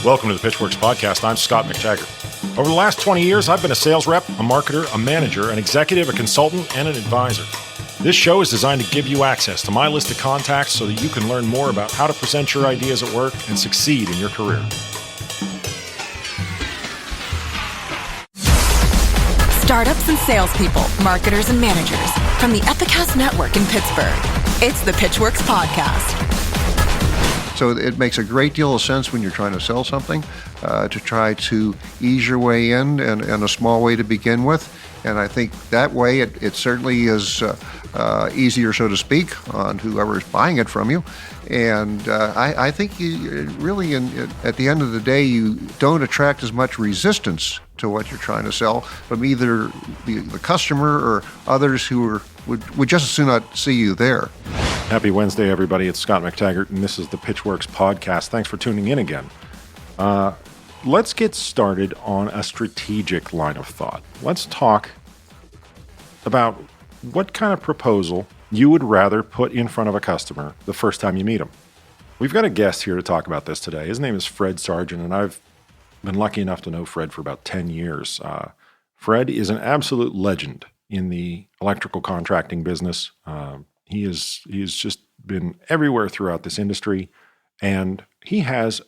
Welcome to the Pitchwerks podcast. I'm Scott McTaggart. Over the last 20 years, I've been a sales rep, a marketer, a manager, an executive, a consultant, and an advisor. This show is designed to give you access to my list of contacts so that you can learn more about how to present your ideas at work and succeed in your career. Startups and salespeople, marketers and managers from the Epicast network in Pittsburgh. It's the Pitchwerks podcast. So it makes a great deal of sense when you're trying to sell something to try to ease your way in and a small way to begin with. And I think that way it certainly is easier, so to speak, on whoever is buying it from you. And I think you really, at the end of the day, you don't attract as much resistance to what you're trying to sell from either the customer or others who would just as soon not see you there. Happy Wednesday, everybody. It's Scott McTaggart, and this is the Pitchwerks podcast. Thanks for tuning in again. Let's get started on a strategic line of thought. Let's talk about what kind of proposal you would rather put in front of a customer the first time you meet them. We've got a guest here to talk about this today. His name is Fred Sargent, and I've been lucky enough to know Fred for about 10 years. Fred is an absolute legend in the electrical contracting business. He's just been everywhere throughout this industry, and he has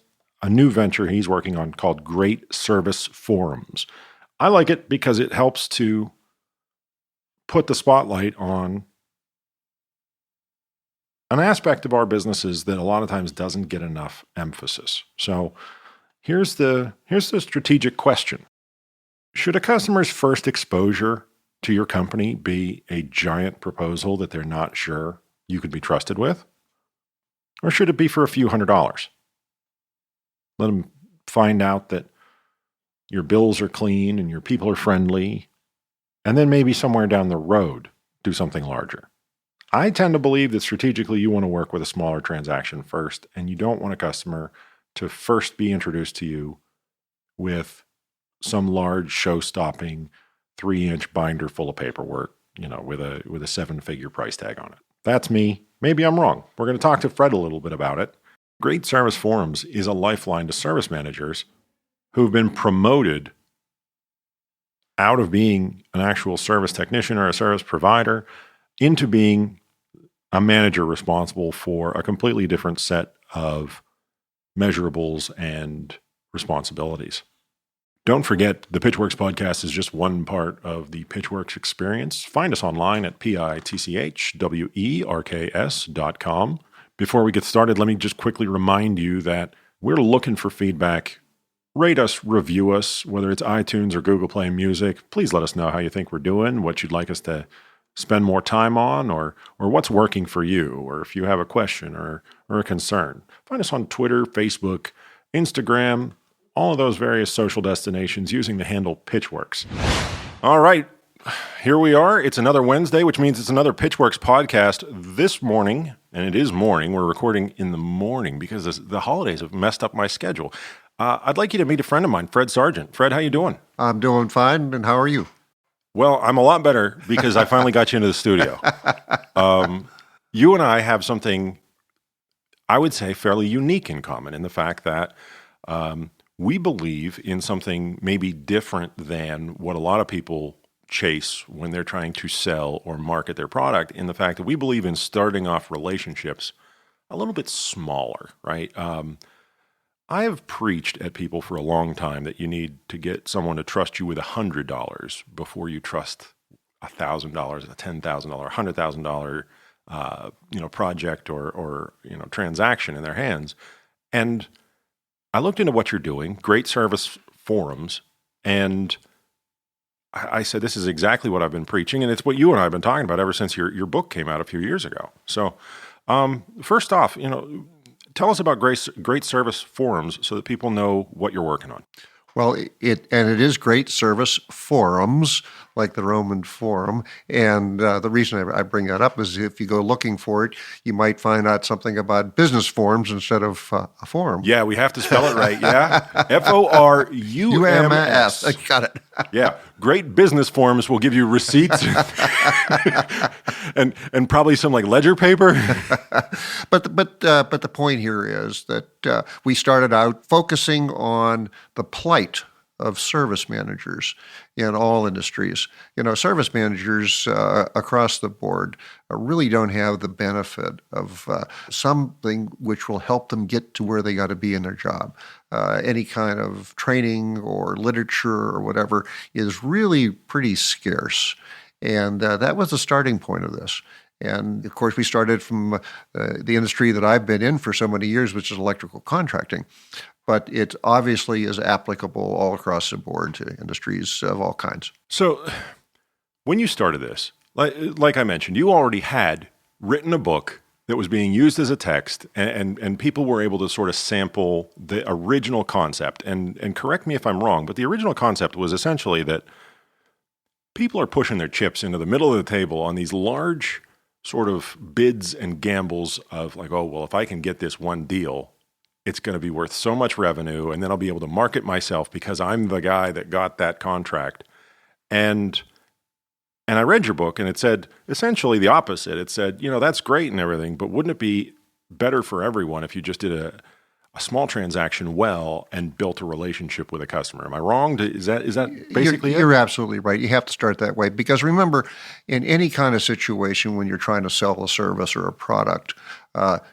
a new venture he's working on called Great Service Forums. I like it because it helps to put the spotlight on an aspect of our businesses that a lot of times doesn't get enough emphasis. So here's the strategic question. Should a customer's first exposure to your company be a giant proposal that they're not sure you could be trusted with? Or should it be for a few $100s? Let them find out that your bills are clean and your people are friendly, and then maybe somewhere down the road, do something larger. I tend to believe that strategically you want to work with a smaller transaction first, and you don't want a customer to first be introduced to you with some large show-stopping 3-inch binder full of paperwork, with a 7-figure price tag on it. That's me. Maybe I'm wrong. We're going to talk to Fred a little bit about it. Great Service Forums is a lifeline to service managers who've been promoted out of being an actual service technician or a service provider into being a manager responsible for a completely different set of measurables and responsibilities. Don't forget, the Pitchwerks podcast is just one part of the Pitchwerks experience. Find us online at pitchwerks.com. Before we get started, let me just quickly remind you that we're looking for feedback. Rate us, review us, whether it's iTunes or Google Play Music. Please let us know how you think we're doing, what you'd like us to spend more time on, or what's working for you, or if you have a question or a concern. Find us on Twitter, Facebook, Instagram, all of those various social destinations using the handle Pitchwerks. All right, here we are. It's another Wednesday, which means it's another Pitchwerks podcast this morning, and it is morning. We're recording in the morning because the holidays have messed up my schedule. I'd like you to meet a friend of mine, Fred Sargent. Fred, how you doing? I'm doing fine, and how are you? Well, I'm a lot better because I finally got you into the studio. You and I have something, I would say, fairly unique in common in the fact that we believe in something maybe different than what a lot of people chase when they're trying to sell or market their product, in the fact that we believe in starting off relationships a little bit smaller, right? I have preached at people for a long time that you need to get someone to trust you with $100 before you trust $1,000, a $10,000, $100,000, project or transaction in their hands. And I looked into what you're doing, Great Service Forums, and I said, this is exactly what I've been preaching, and it's what you and I have been talking about ever since your book came out a few years ago. So, first off, tell us about Great Service Forums so that people know what you're working on. Well, it is Great Service Forums, like the Roman Forum. And the reason I bring that up is if you go looking for it, you might find out something about business forms instead of a forum. Yeah, we have to spell it right, yeah? F-O-R-U-M-S. Got it. Yeah, great business forms will give you receipts and probably some like ledger paper. But the point here is that we started out focusing on the plight of service managers in all industries. Service managers across the board really don't have the benefit of something which will help them get to where they got to be in their job. Any kind of training or literature or whatever is really pretty scarce. And that was the starting point of this. And of course, we started from the industry that I've been in for so many years, which is electrical contracting. But it obviously is applicable all across the board to industries of all kinds. So when you started this, like I mentioned, you already had written a book that was being used as a text, and people were able to sort of sample the original concept. And correct me if I'm wrong, but the original concept was essentially that people are pushing their chips into the middle of the table on these large sort of bids and gambles of like, oh, well, if I can get this one deal, it's going to be worth so much revenue, and then I'll be able to market myself because I'm the guy that got that contract. And I read your book, and it said essentially the opposite. It said, that's great and everything, but wouldn't it be better for everyone if you just did a small transaction well and built a relationship with a customer? Am I wrong? Is that basically it? You're absolutely right. You have to start that way because remember, in any kind of situation when you're trying to sell a service or a product,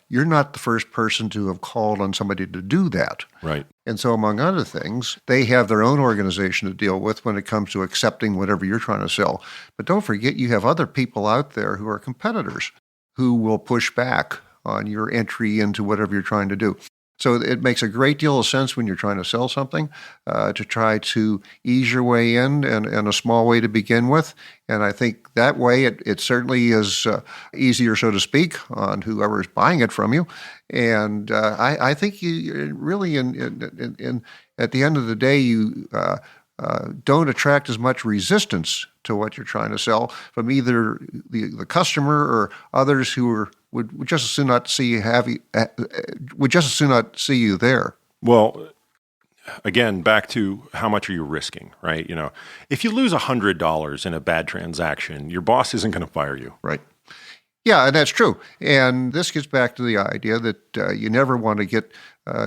you're not the first person to have called on somebody to do that. Right. And so, among other things, they have their own organization to deal with when it comes to accepting whatever you're trying to sell. But don't forget, you have other people out there who are competitors who will push back on your entry into whatever you're trying to do. So it makes a great deal of sense when you're trying to sell something to try to ease your way in and a small way to begin with. And I think that way it certainly is easier, so to speak, on whoever is buying it from you. And I think you really, at the end of the day, you don't attract as much resistance to what you're trying to sell from either the customer or others who would just as soon not see you there. Well, again, back to how much are you risking, right? If you lose $100 in a bad transaction, your boss isn't going to fire you. Right. Yeah, and that's true. And this gets back to the idea that you never want to get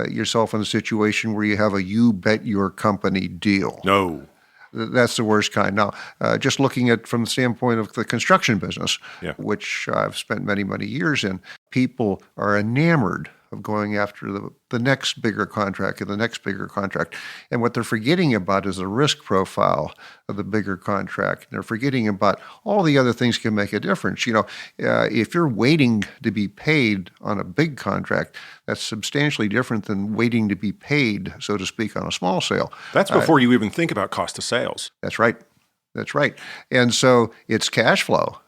yourself in a situation where you have a you bet your company deal. No. That's the worst kind. Now, just looking at from the standpoint of the construction business, which I've spent many, many years in, people are enamored of going after the next bigger contract and the next bigger contract. And what they're forgetting about is the risk profile of the bigger contract. And they're forgetting about all the other things can make a difference. If you're waiting to be paid on a big contract, that's substantially different than waiting to be paid, so to speak, on a small sale. That's before you even think about cost of sales. That's right. That's right. And so it's cash flow.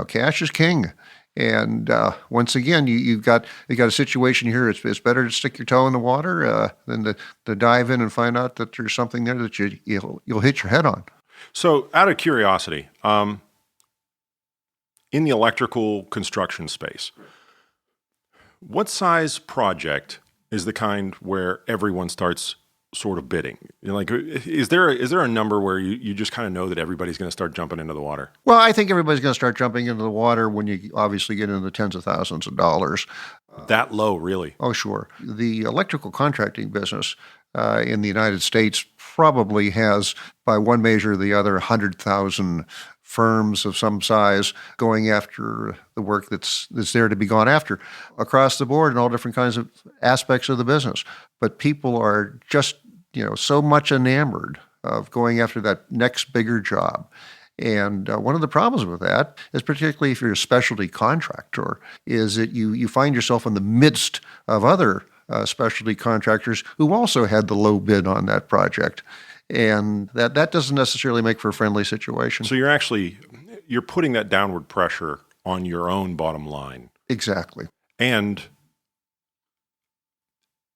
Cash is king. And once again, you've got a situation here. It's better to stick your toe in the water than to dive in and find out that there's something there that you'll hit your head on. So, out of curiosity, in the electrical construction space, what size project is the kind where everyone starts sort of bidding? Is there a number where you just kind of know that everybody's going to start jumping into the water? Well, I think everybody's going to start jumping into the water when you obviously get into the tens of thousands of dollars. That low, really? Oh, sure. The electrical contracting business in the United States probably has, by one measure or the other, 100,000 firms of some size going after the work that's there to be gone after across the board in all different kinds of aspects of the business. But people are just, so much enamored of going after that next bigger job. And one of the problems with that is, particularly if you're a specialty contractor, is that you find yourself in the midst of other specialty contractors who also had the low bid on that project. And that doesn't necessarily make for a friendly situation. So you're putting that downward pressure on your own bottom line. Exactly. And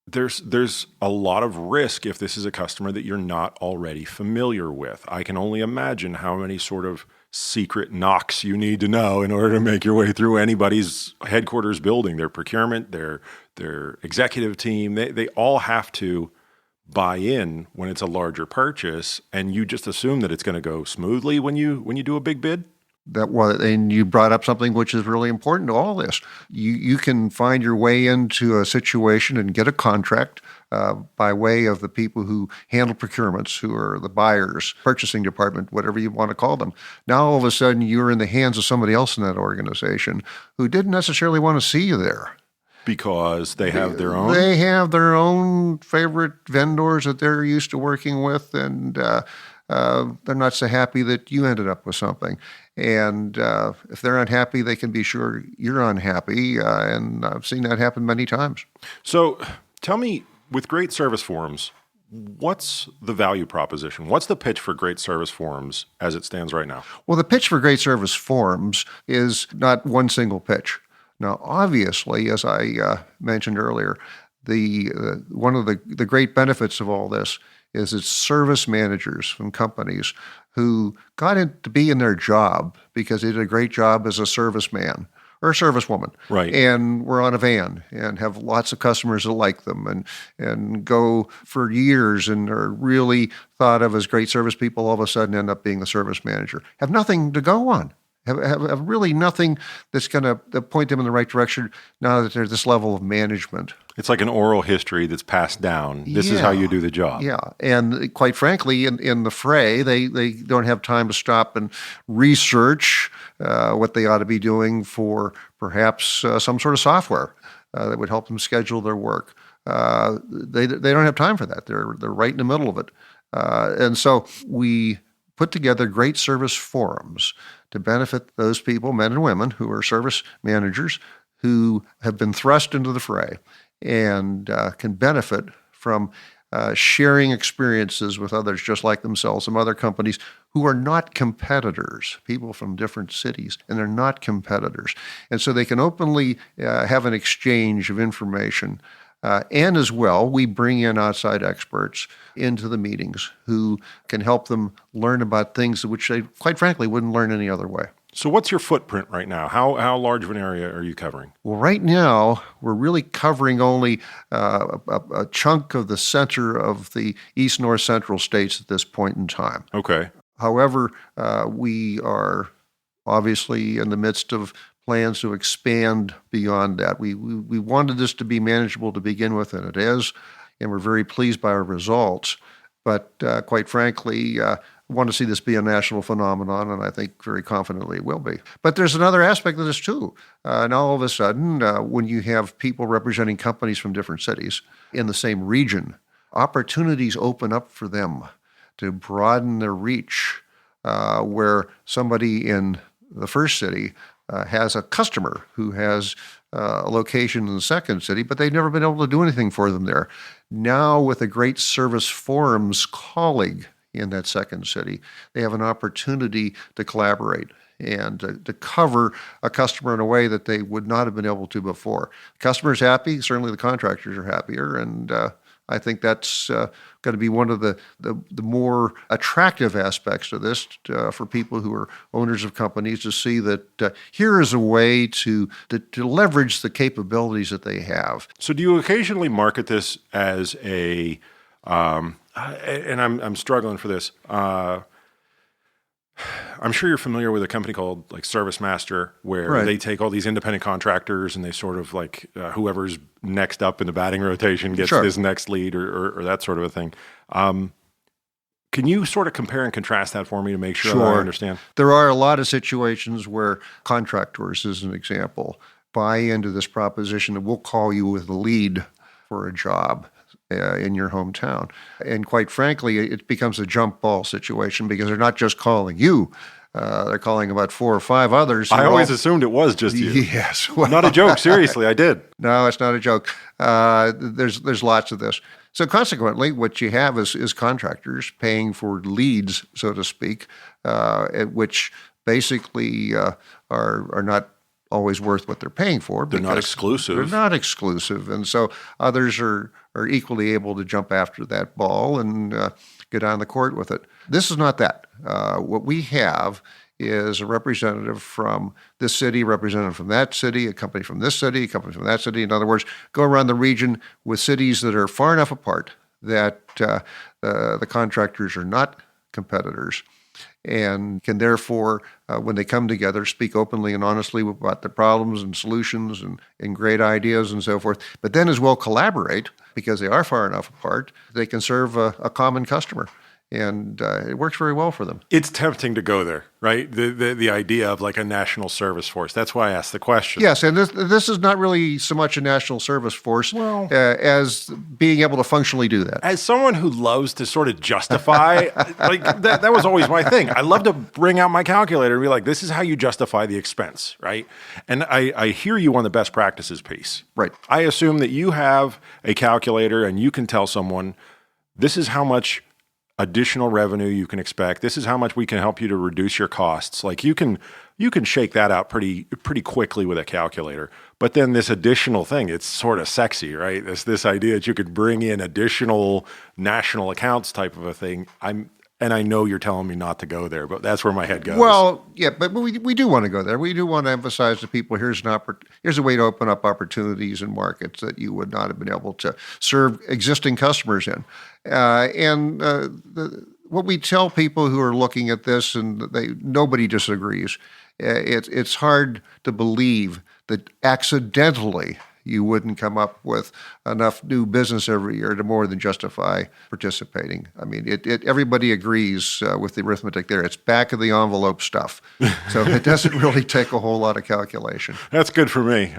there's a lot of risk if this is a customer that you're not already familiar with. I can only imagine how many sort of secret knocks you need to know in order to make your way through anybody's headquarters building, their procurement, their executive team. They all have to buy in when it's a larger purchase, and you just assume that it's going to go smoothly when you do a big bid? And you brought up something which is really important to all this. You can find your way into a situation and get a contract by way of the people who handle procurements, who are the buyers, purchasing department, whatever you want to call them. Now, all of a sudden, you're in the hands of somebody else in that organization who didn't necessarily want to see you there. Because they have their own? They have their own favorite vendors that they're used to working with, and they're not so happy that you ended up with something. And if they're unhappy, they can be sure you're unhappy, and I've seen that happen many times. So tell me, with Great Service Forums, what's the value proposition? What's the pitch for Great Service Forums as it stands right now? Well, the pitch for Great Service Forums is not one single pitch. Now, obviously, as I mentioned earlier, one of the great benefits of all this is it's service managers from companies who got to be in their job because they did a great job as a serviceman or a servicewoman. Right. And were on a van and have lots of customers that like them and go for years and are really thought of as great service people, all of a sudden end up being the service manager. Have nothing to go on. Have really nothing that's going to point them in the right direction now that they're this level of management. It's like an oral history that's passed down. This is how you do the job. Yeah, and quite frankly, in the fray, they don't have time to stop and research what they ought to be doing for perhaps some sort of software that would help them schedule their work. They don't have time for that. They're right in the middle of it. And so we put together Great Service Forums to benefit those people, men and women, who are service managers who have been thrust into the fray and can benefit from sharing experiences with others just like themselves, some other companies who are not competitors, people from different cities, and they're not competitors. And so they can openly have an exchange of information. And as well, we bring in outside experts into the meetings who can help them learn about things which they, quite frankly, wouldn't learn any other way. So what's your footprint right now? How large of an area are you covering? Well, right now, we're really covering only a chunk of the center of the east, north, central states at this point in time. Okay. However, we are obviously in the midst of plans to expand beyond that. We wanted this to be manageable to begin with, and it is, and we're very pleased by our results. But quite frankly, want to see this be a national phenomenon, and I think very confidently it will be. But there's another aspect of this too. Now all of a sudden, when you have people representing companies from different cities in the same region, opportunities open up for them to broaden their reach, where somebody in the first city has a customer who has a location in the second city, but they've never been able to do anything for them there. Now, with a Great Service Forums colleague in that second city, they have an opportunity to collaborate and to cover a customer in a way that they would not have been able to before. The customer's happy, certainly the contractors are happier, and I think that's going to be one of the more attractive aspects to this for people who are owners of companies, to see that here is a way to leverage the capabilities that they have. So do you occasionally market this as a, and I'm struggling for this, I'm sure you're familiar with a company called like ServiceMaster, where Right. they take all these independent contractors and they sort of like whoever's next up in the batting rotation gets Sure. this next lead or that sort of a thing. Can you sort of compare and contrast that for me to make sure that I understand? There are a lot of situations where contractors, as an example, buy into this proposition that we'll call you with a lead for a job in your hometown. And quite frankly, it becomes a jump ball situation because they're not just calling you. They're calling about 4 or 5 others. I always assumed it was just you. Yes. Well, Not a joke. Seriously, I did. no, it's not a joke. There's lots of this. So consequently, what you have is contractors paying for leads, so to speak, which basically are not always worth what they're paying for. They're not because exclusive. They're not exclusive. And so others are equally able to jump after that ball and get on the court with it. This is not that. What we have is a representative from this city, representative from that city, a company from this city, a company from that city. In other words, go around the region with cities that are far enough apart that the contractors are not competitors and can therefore, when they come together, speak openly and honestly about the problems and solutions and great ideas and so forth, but then as well collaborate because they are far enough apart, they can serve a common customer. And it works very well for them. It's tempting to go there, right? The idea of like a national service force. That's why I asked the question. Yes, and this is not really so much a national service force as being able to functionally do that. As someone who loves to sort of justify, like that was always my thing. I love to bring out my calculator and be like, this is how you justify the expense, right? And I hear you on the best practices piece. Right. I assume that you have a calculator and you can tell someone, this is how much additional revenue you can expect. This is how much we can help you to reduce your costs. Like you can shake that out pretty quickly with a calculator. But then this additional thing, it's sort of sexy, right? This idea that you could bring in additional national accounts type of a thing. And I know you're telling me not to go there, but that's where my head goes. Well, yeah, but we do want to go there. We do want to emphasize to people here's a way to open up opportunities in markets that you would not have been able to serve existing customers in. What we tell people who are looking at this, and nobody disagrees, it's hard to believe that accidentally you wouldn't come up with enough new business every year to more than justify participating. I mean, everybody agrees with the arithmetic there. It's back of the envelope stuff. So it doesn't really take a whole lot of calculation. That's good for me.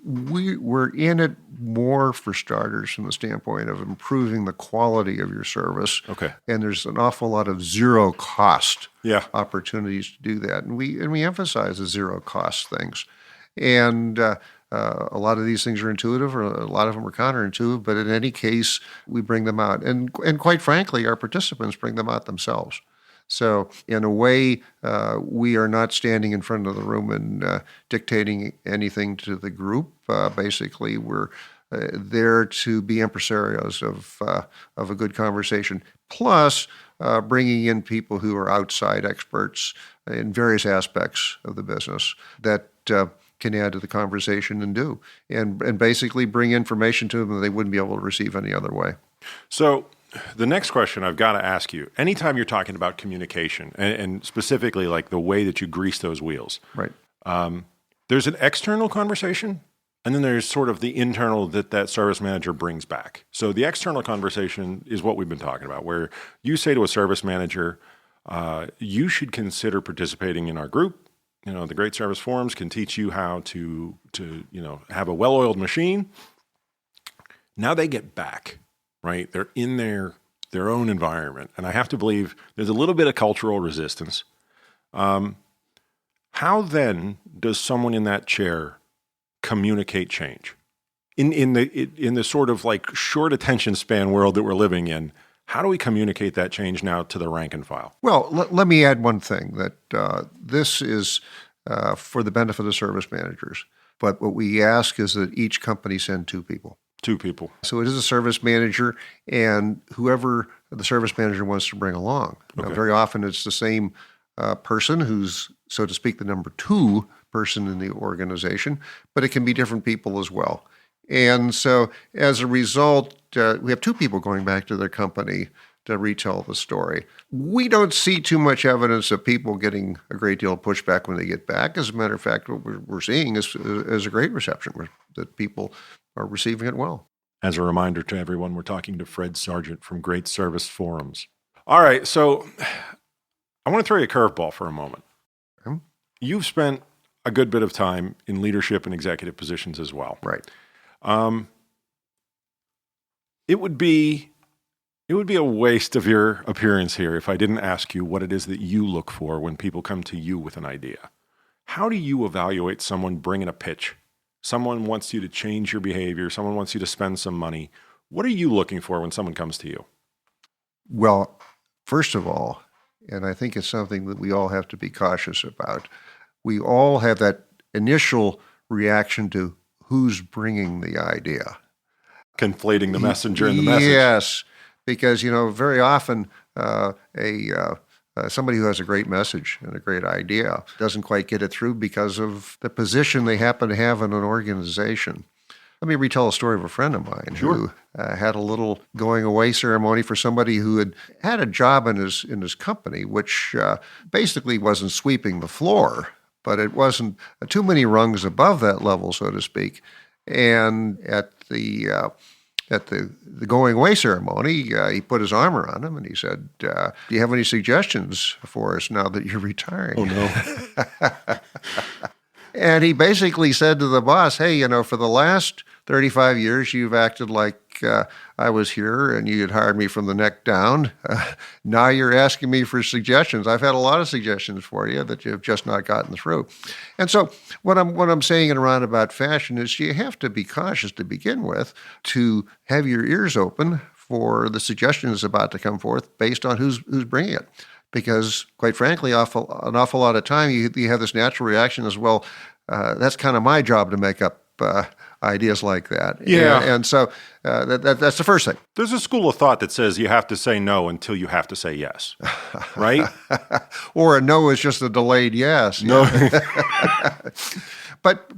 We're in it more for starters from the standpoint of improving the quality of your service. Okay. And there's an awful lot of zero cost opportunities to do that. And we emphasize the zero cost things. And a lot of these things are intuitive, or a lot of them are counterintuitive, but in any case, we bring them out. And quite frankly, our participants bring them out themselves. So in a way, we are not standing in front of the room and dictating anything to the group. Basically, we're there to be impresarios of a good conversation, plus bringing in people who are outside experts in various aspects of the business that can add to the conversation and basically bring information to them that they wouldn't be able to receive any other way. So the next question I've got to ask you, anytime you're talking about communication and specifically like the way that you grease those wheels, right? There's an external conversation and then there's sort of the internal that service manager brings back. So the external conversation is what we've been talking about, where you say to a service manager, you should consider participating in our group. You know, the Great Service Forums can teach you how to have a well-oiled machine. Now they get back, right? They're in their own environment. And I have to believe there's a little bit of cultural resistance. How then does someone in that chair communicate change? In the sort of like short attention span world that we're living in, how do we communicate that change now to the rank and file? Well, let me add one thing, that this is for the benefit of service managers. But what we ask is that each company send 2 people. 2 people. So it is a service manager and whoever the service manager wants to bring along. Okay. Now, very often it's the same person who's, so to speak, the number 2 person in the organization, but it can be different people as well. And so as a result, we have 2 people going back to their company to retell the story. We don't see too much evidence of people getting a great deal of pushback when they get back. As a matter of fact, what we're seeing is a great reception, that people are receiving it well. As a reminder to everyone, we're talking to Fred Sargent from Great Service Forums. All right, so I want to throw you a curveball for a moment. Okay. You've spent a good bit of time in leadership and executive positions as well. Right. It would be a waste of your appearance here if I didn't ask you what it is that you look for when people come to you with an idea. How do you evaluate someone bringing a pitch? Someone wants you to change your behavior. Someone wants you to spend some money. What are you looking for when someone comes to you? Well, first of all, and I think it's something that we all have to be cautious about, we all have that initial reaction to who's bringing the idea. Conflating the messenger and the message. Yes, because, very often somebody who has a great message and a great idea doesn't quite get it through because of the position they happen to have in an organization. Let me retell a story of a friend of mine Sure. who had a little going away ceremony for somebody who had a job in his company, which basically wasn't sweeping the floor, but it wasn't too many rungs above that level, so to speak. And at the going away ceremony, he put his arm around him and he said, "Do you have any suggestions for us now that you're retiring?" Oh, no. And he basically said to the boss, "Hey, for the last 35 years, you've acted like I was here and you had hired me from the neck down. Now you're asking me for suggestions. I've had a lot of suggestions for you that you've just not gotten through." And so what I'm saying in a roundabout fashion is you have to be cautious to begin with, to have your ears open for the suggestions about to come forth based on who's bringing it. Because, quite frankly, an awful lot of time you have this natural reaction as well. That's kind of my job to make up ideas like that. Yeah. And so that's the first thing. There's a school of thought that says you have to say no until you have to say yes, right? Or a no is just a delayed yes. No. But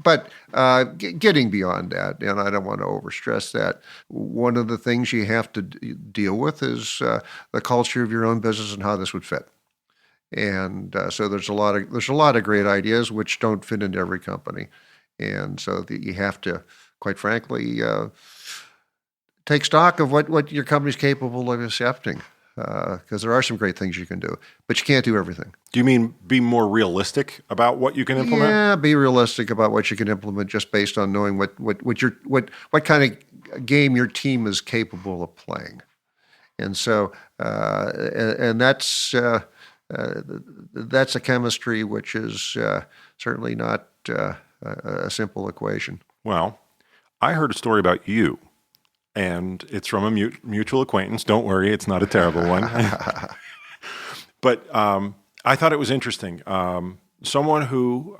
getting beyond that, and I don't want to overstress that, one of the things you have to deal with is the culture of your own business and how this would fit. And so there's a lot of great ideas which don't fit into every company, and so you have to, quite frankly, take stock of what your company's capable of accepting. Because there are some great things you can do, but you can't do everything. Do you mean be more realistic about what you can implement? Yeah, be realistic about what you can implement just based on knowing what kind of game your team is capable of playing. And so, and that's a chemistry which is certainly not a simple equation. Well, I heard a story about you. And it's from a mutual acquaintance. Don't worry, it's not a terrible one. But I thought it was interesting. Someone who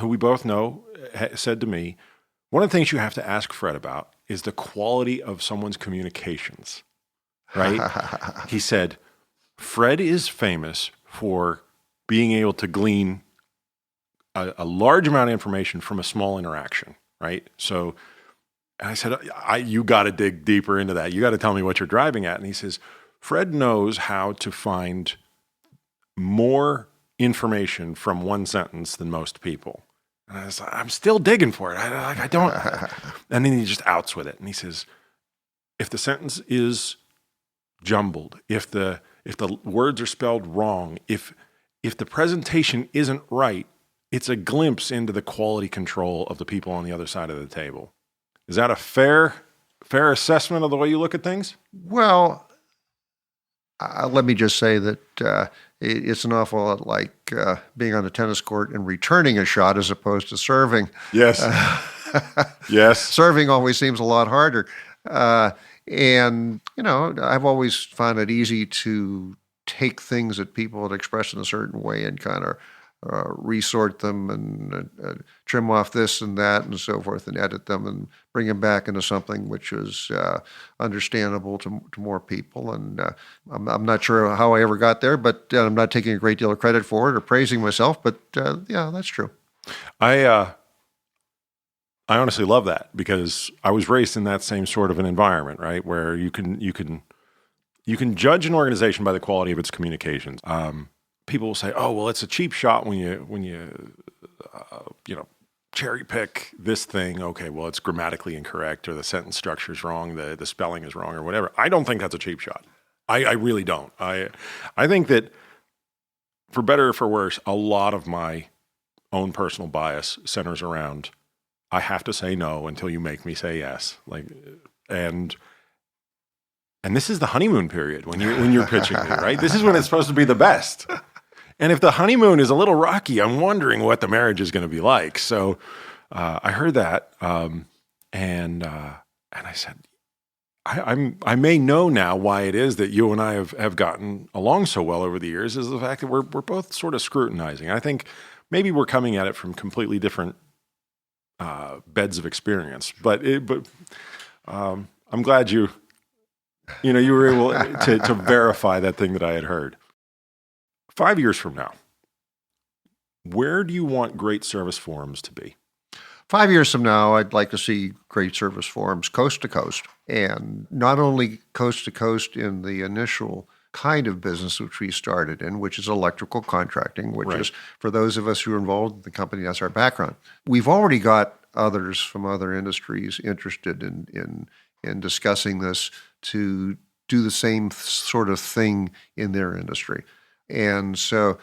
we both know said to me, one of the things you have to ask Fred about is the quality of someone's communications, right? He said, Fred is famous for being able to glean a large amount of information from a small interaction, right? So I said, you got to dig deeper into that. You got to tell me what you're driving at. And he says, Fred knows how to find more information from one sentence than most people. And I was like, I'm still digging for it. I don't. And then he just outs with it. And he says, if the sentence is jumbled, if the words are spelled wrong, if the presentation isn't right, it's a glimpse into the quality control of the people on the other side of the table. Is that a fair assessment of the way you look at things? Well, let me just say that it's an awful lot like being on a tennis court and returning a shot as opposed to serving. Yes. Yes. Serving always seems a lot harder. And, I've always found it easy to take things that people had expressed in a certain way and kind of resort them and trim off this and that and so forth and edit them and bring them back into something which is understandable to more people. And I'm not sure how I ever got there, but I'm not taking a great deal of credit for it or praising myself, but yeah, that's true. I honestly love that because I was raised in that same sort of an environment, right? Where you can judge an organization by the quality of its communications. People will say, "Oh, well, it's a cheap shot when you cherry pick this thing. Okay, well, it's grammatically incorrect, or the sentence structure is wrong, the spelling is wrong, or whatever." I don't think that's a cheap shot. I really don't. I think that, for better or for worse, a lot of my own personal bias centers around I have to say no until you make me say yes. And this is the honeymoon period when you're pitching me, right? This is when it's supposed to be the best. And if the honeymoon is a little rocky, I'm wondering what the marriage is going to be like. So I heard that, and I said, I may know now why it is that you and I have gotten along so well over the years, is the fact that we're both sort of scrutinizing. I think maybe we're coming at it from completely different beds of experience. But I'm glad you were able to verify that thing that I had heard. 5 years from now, where do you want great service forums to be? 5 years from now, I'd like to see great service forums coast to coast, and not only coast to coast in the initial kind of business which we started in, which is electrical contracting, which is, for those of us who are involved in the company, that's our background. We've already got others from other industries interested in discussing this to do the same sort of thing in their industry. And so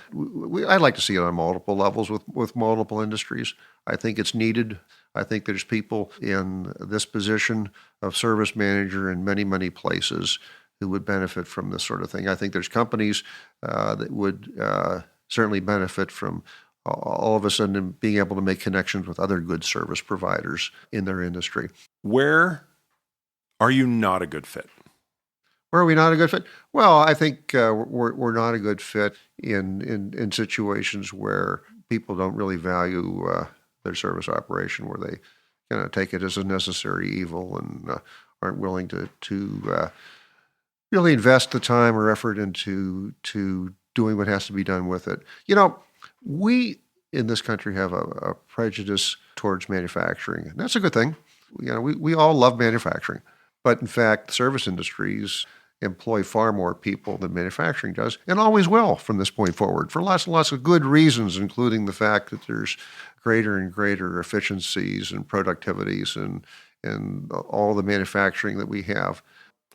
I'd like to see it on multiple levels with multiple industries. I think it's needed. I think there's people in this position of service manager in many, many places who would benefit from this sort of thing. I think there's companies that would certainly benefit from all of a sudden being able to make connections with other good service providers in their industry. Where are you not a good fit? Where are we not a good fit? Well, I think we're not a good fit in situations where people don't really value their service operation, where they kind of take it as a necessary evil and aren't willing to really invest the time or effort into doing what has to be done with it. You know, we in this country have a prejudice towards manufacturing, and that's a good thing. You know, we all love manufacturing, but in fact, service industries employ far more people than manufacturing does, and always will from this point forward, for lots and lots of good reasons, including the fact that there's greater and greater efficiencies and productivities and all the manufacturing that we have.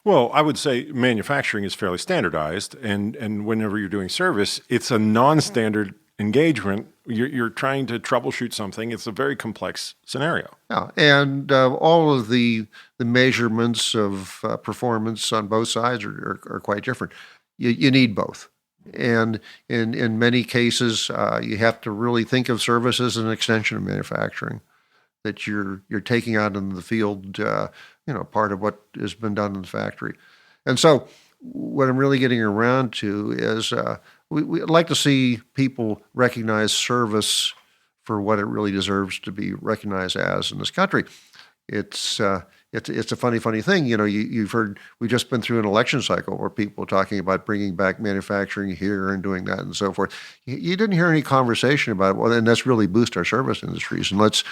Well, I would say manufacturing is fairly standardized, and whenever you're doing service, it's a non-standard engagement. You're trying to troubleshoot something. It's a very complex scenario. Yeah, and all of the measurements of performance on both sides are quite different. You need both. And in many cases, you have to really think of service as an extension of manufacturing, that you're taking out into the field, part of what has been done in the factory. And so what I'm really getting around to is we'd like to see people recognize service for what it really deserves to be recognized as in this country. It's a funny thing. You know, you've heard, we've just been through an election cycle where people are talking about bringing back manufacturing here and doing that and so forth. You didn't hear any conversation about it. Well, then let's really boost our service industries, and let's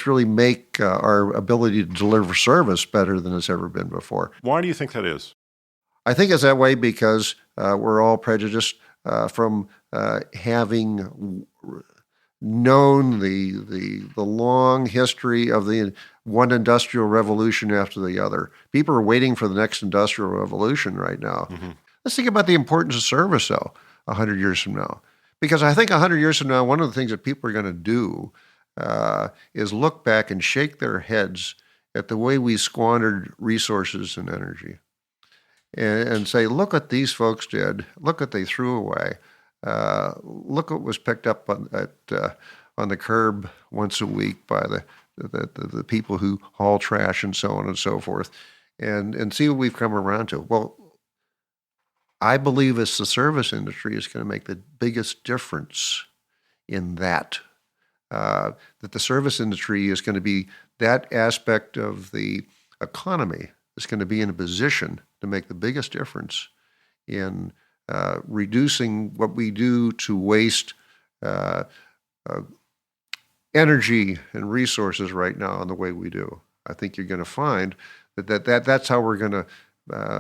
really make our ability to deliver service better than it's ever been before. Why do you think that is? I think it's that way because we're all prejudiced from having known the long history of the one industrial revolution after the other. People are waiting for the next industrial revolution right now. Mm-hmm. Let's think about the importance of service, though, 100 years from now. Because I think 100 years from now, one of the things that people are going to do is look back and shake their heads at the way we squandered resources and energy. And say, look what these folks did. Look what they threw away. Look what was picked up on the curb once a week by the people who haul trash and so on and so forth, and see what we've come around to. Well, I believe it's the service industry is going to make the biggest difference in that. That the service industry is going to be that aspect of the economy that's going to be in a position to make the biggest difference in reducing what we do to waste energy and resources right now in the way we do. I think you're going to find that's how we're going to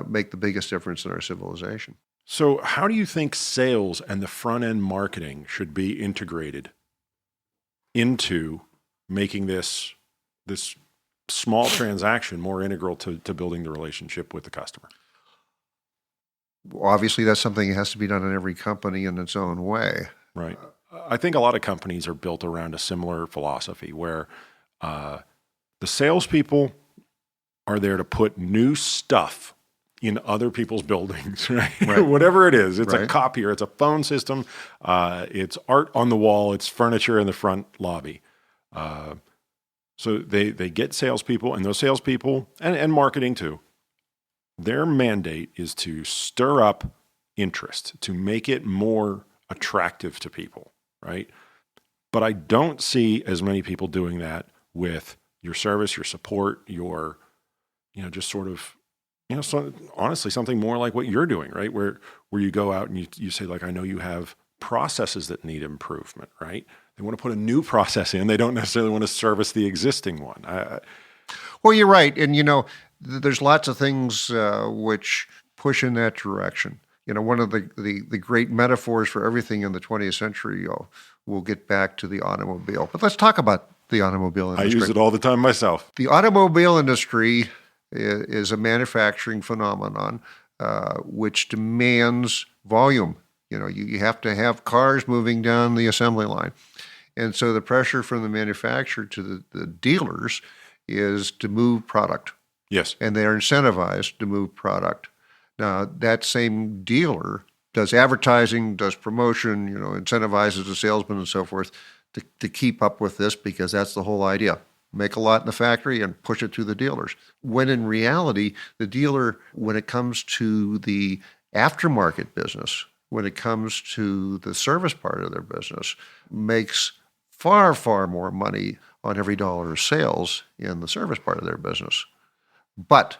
make the biggest difference in our civilization. So how do you think sales and the front-end marketing should be integrated into making this small transaction more integral to building the relationship with the customer? Obviously, that's something that has to be done in every company in its own way. Right. I think a lot of companies are built around a similar philosophy where the salespeople are there to put new stuff in other people's buildings, right? Whatever it is. It's a copier, it's a phone system, it's art on the wall, it's furniture in the front lobby. So they get salespeople, and those salespeople, and marketing too, their mandate is to stir up interest, to make it more attractive to people, right? But I don't see as many people doing that with your service, your support, your, just sort of, so honestly, something more like what you're doing, right? Where you go out and you say, like, I know you have processes that need improvement, right? They want to put a new process in. They don't necessarily want to service the existing one. Well, you're right. And, there's lots of things which push in that direction. One of the great metaphors for everything in the 20th century, we'll get back to the automobile. But let's talk about the automobile industry. I use it all the time myself. The automobile industry is a manufacturing phenomenon which demands volume. You have to have cars moving down the assembly line. And so the pressure from the manufacturer to the dealers is to move product. Yes. And they are incentivized to move product. Now, that same dealer does advertising, does promotion, incentivizes the salesman and so forth to keep up with this, because that's the whole idea. Make a lot in the factory and push it to the dealers. When in reality, the dealer, when it comes to the aftermarket business, when it comes to the service part of their business, makes far, far more money on every dollar of sales in the service part of their business. But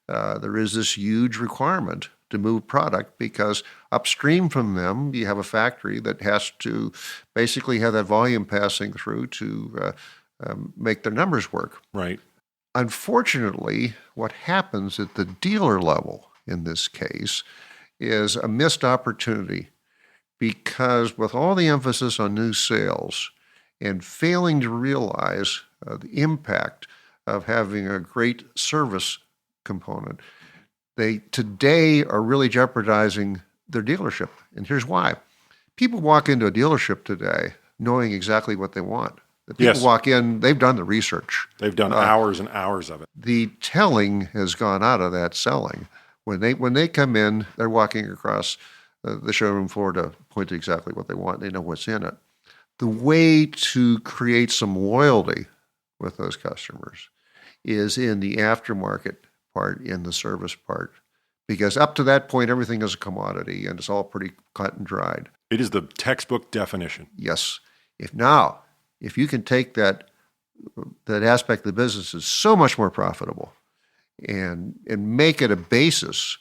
there is this huge requirement to move product, because upstream from them, you have a factory that has to basically have that volume passing through to make their numbers work. Right. Unfortunately, what happens at the dealer level in this case is a missed opportunity, because with all the emphasis on new sales and failing to realize the impact of having a great service component, they today are really jeopardizing their dealership. And here's why. People walk into a dealership today knowing exactly what they want. The people walk in, they've done the research. They've done hours and hours of it. The telling has gone out of that selling. When they come in, they're walking across the showroom floor to point to exactly what they want. They know what's in it. The way to create some loyalty with those customers is in the aftermarket part, in the service part, because up to that point, everything is a commodity and it's all pretty cut and dried. It is the textbook definition. Yes. If you can take that aspect of the business is so much more profitable and make it a basis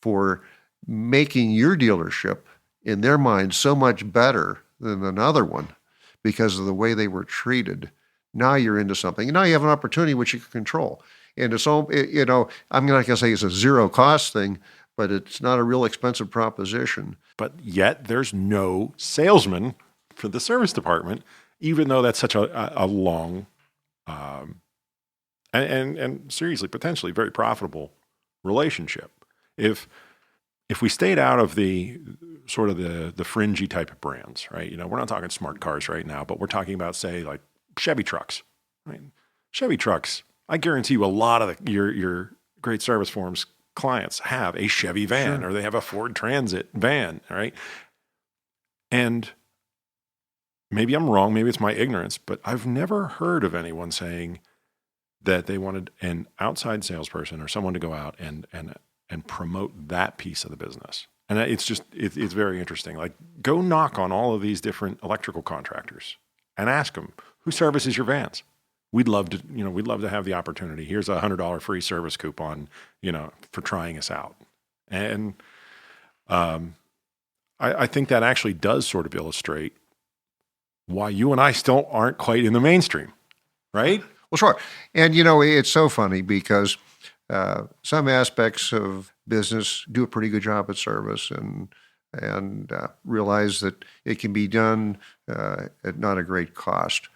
for making your dealership, in their mind, so much better than another one because of the way they were treated, now you're into something. And now you have an opportunity which you can control. And it's all, I'm not going to say it's a zero cost thing, but it's not a real expensive proposition. But yet there's no salesman for the service department, even though that's such a long and seriously, potentially very profitable relationship. If we stayed out of the sort of the fringy type of brands, right? We're not talking smart cars right now, but we're talking about, say, like Chevy trucks, right? Chevy trucks, I guarantee you a lot of your Great Service Forums clients have a Chevy van, or they have a Ford Transit van, right? And maybe I'm wrong, maybe it's my ignorance, but I've never heard of anyone saying that they wanted an outside salesperson or someone to go out and promote that piece of the business. And it's very interesting. Like, go knock on all of these different electrical contractors and ask them, who services your vans? We'd love to have the opportunity. Here's a $100 free service coupon, for trying us out. And I think that actually does sort of illustrate why you and I still aren't quite in the mainstream, right? Well, sure. And, it's so funny because some aspects of business do a pretty good job at service and realize that it can be done at not a great cost.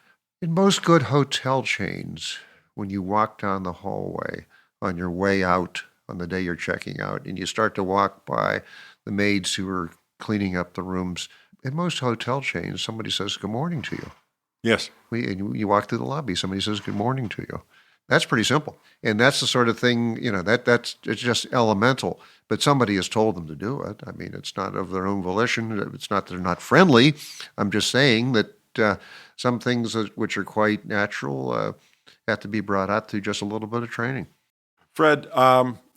In most good hotel chains, when you walk down the hallway on your way out on the day you're checking out, and you start to walk by the maids who are cleaning up the rooms, in most hotel chains, somebody says good morning to you. Yes. And you walk through the lobby, somebody says good morning to you. That's pretty simple. And that's the sort of thing, it's just elemental. But somebody has told them to do it. I mean, it's not of their own volition. It's not that they're not friendly. I'm just saying that some things which are quite natural have to be brought out through just a little bit of training. Fred,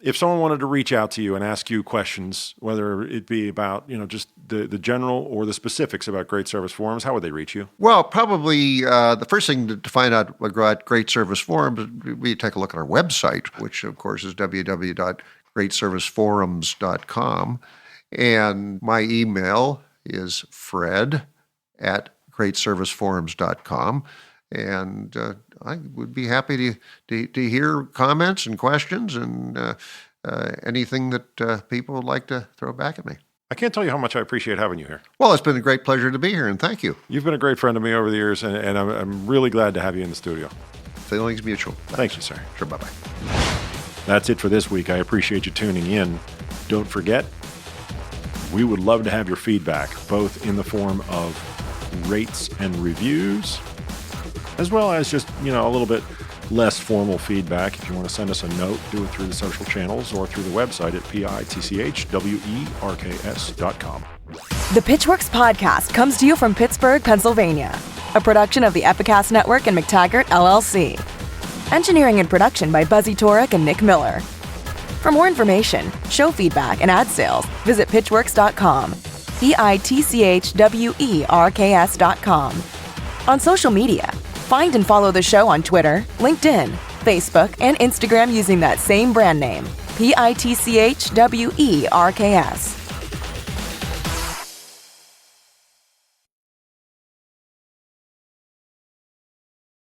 if someone wanted to reach out to you and ask you questions, whether it be about, just the general or the specifics about Great Service Forums, how would they reach you? Well, probably the first thing to find out about Great Service Forums, we take a look at our website, which of course is www.greatserviceforums.com. And my email is fred@greatserviceforums.com. greatserviceforums.com. And I would be happy to hear comments and questions and anything that people would like to throw back at me. I can't tell you how much I appreciate having you here. Well, it's been a great pleasure to be here, and thank you. You've been a great friend to me over the years, and I'm really glad to have you in the studio. Feelings mutual. Thank you, sir. Sure, bye-bye. That's it for this week. I appreciate you tuning in. Don't forget, we would love to have your feedback, both in the form of rates and reviews, as well as just, a little bit less formal feedback. If you want to send us a note, do it through the social channels or through the website at pitchwerks.com. The Pitchwerks podcast comes to you from Pittsburgh, Pennsylvania, a production of the Epicast Network and McTaggart, LLC. Engineering and production by Buzzy Torek and Nick Miller. For more information, show feedback, and ad sales, visit pitchwerks.com. pitchwerks.com. On social media, find and follow the show on Twitter, LinkedIn, Facebook, and Instagram using that same brand name, Pitchwerks.